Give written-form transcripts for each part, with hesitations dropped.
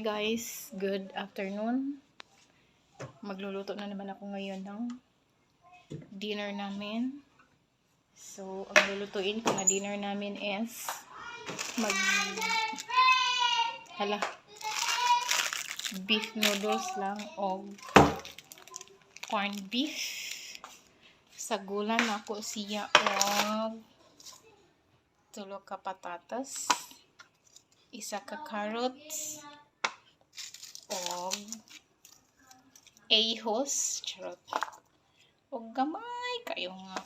guys, good afternoon. Magluluto na naman ako ngayon ng dinner namin. So, ang lulutuin ko na dinner namin is beef noodles lang o corned beef. Sagulan ako siya og tulo ka patatas, isa ka carrots, og ahos, charot. Og gamay kayo nga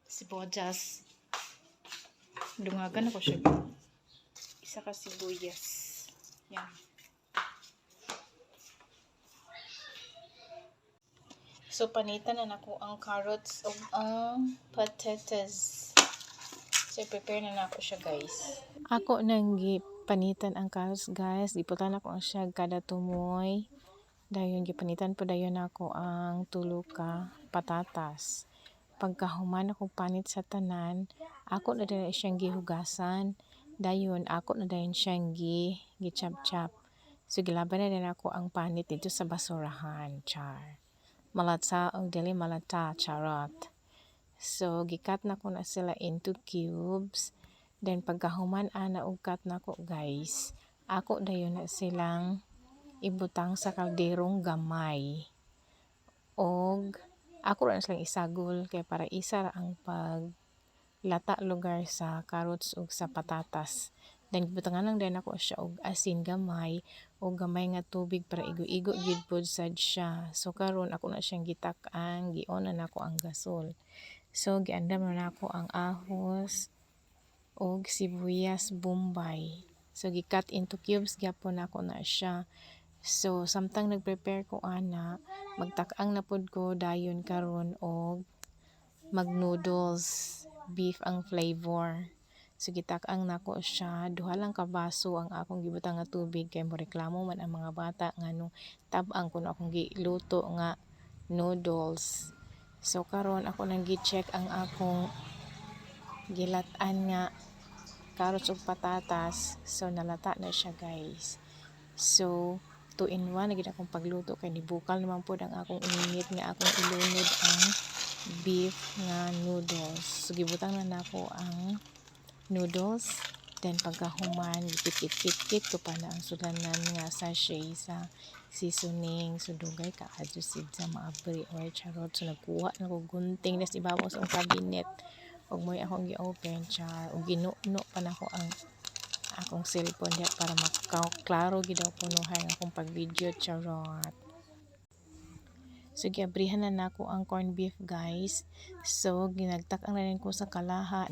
sibuyas. Dungagan ako siya. Isa ka sibuyas. Yan. So, panitan na nako ang carrots o ang patatas. So, prepare na nako siya, guys. Ako nang panitan ang carrots, guys. Giputan ako siya kada tumoy. Dayon gipanitan po dayon ako ang tulo ka patatas. Pagkahuman ako panit sa tanan, ako na din siyang gihugasan. Dayon ako na din siyang gichap-chap. So, gilaban na din ako ang panit dito sa basurahan, char. Malata o dili malata, charot. So, gikat na ko na sila into cubes. Then, pagkahuman ana og cut na ko, guys, ako dayon na silang ibutang sa kalderong gamay. Og, ako rin silang isagol kay para isa ang paglata lugar sa carrots ug sa patatas. Then, gibutangan lang din ako siya og asin gamay o gamay nga tubig para igo-igo gyud pod sad siya. So karon ako na siyang gitak-ang, gi-on na nako ang gasol. So giandam na nako ang ahos og sibuyas bombay. So gi-cut into cubes gyapon nako na siya. So samtang nagprepare ko ana, magtak-ang na pod ko dayon karon og mag-noodles, beef ang flavor. So gitak-ang nako siya, duha lang ka baso ang akong gibutang nga tubig kay mo reklamo man ang mga bata nganong tab-ang kuno akong giluto nga noodles. So karon ako nang gi-check ang akong gilat-an nga carrots ug patatas. So nalata na siya, guys. So 2 in 1 na gid akong pagluto kay nibukal naman pod ang akong init nga akong ilunod ang beef nga noodles. So gibutang na nako ang noodles, then pagkahuman gipit-kit ko pa na ang sulanan nga sachet sa seasoning. So dugay ka adto sid sa maabri or charot. So nagkuha na ko gunting nas ibabaw sa cabinet og moy akong gi-open char og ginuno pa nako ang akong cellphone diya para klaro gid daw punuhan akong pag-video, charot. So giabrihan na nako ang corned beef, guys. So ginagtak-ang na rin ko sa kalaha.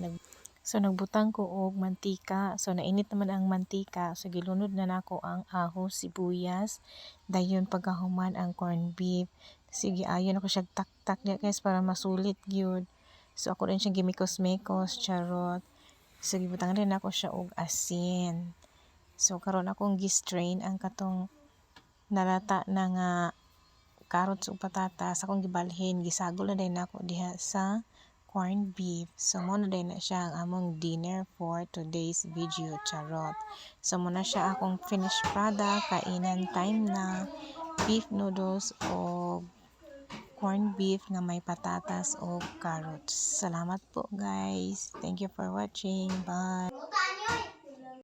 So nagbutang ko og mantika. So nainit naman ang mantika. So gilunod na nako ang ahos, sibuyas. Dayon pagkahuman ang corned beef. Sige, ayon ako siya tak-tak diya, guys, para masulit gyud. So ako rin siyang gimikos-mikos, charot. So gibutang rin ako siya og asin. So karon akong gi-strain ang katong nalata na nga carrots ug patatas. Akong gibalhin, gisagol na din ako diha sa corned beef. So mo na din na siya ang among dinner for today's video, charot. So mo na siya akong finished product. Kainan time na. Beef noodles o corned beef nga may patatas o carrots. Salamat po, guys. Thank you for watching. Bye.